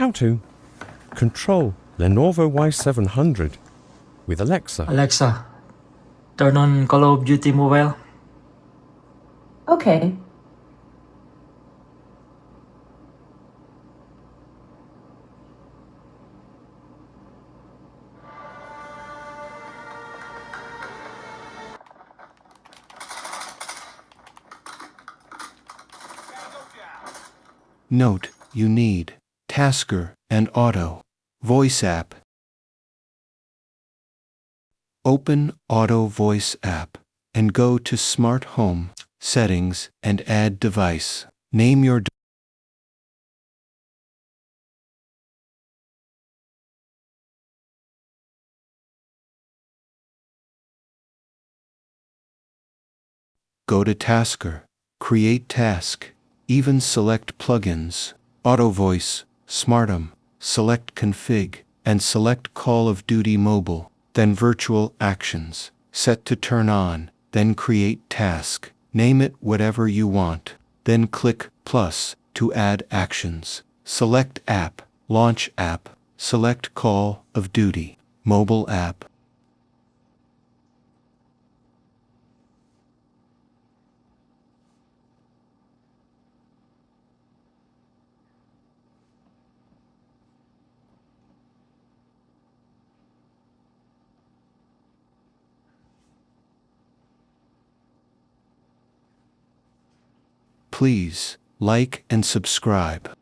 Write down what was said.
How to control Lenovo Y700 with Alexa. Alexa, turn on Call of Duty Mobile. Okay. Note, you need Tasker and Auto Voice app. Open Auto Voice app and go to Smart Home, Settings, and add device. Name your Go to Tasker, create task, even select plugins, Auto Voice, SmartHome, select config, and select Call of Duty Mobile, then virtual actions, set to turn on, then create task, name it whatever you want, then click plus to add actions, select app, launch app, select Call of Duty, mobile app. Please like and subscribe.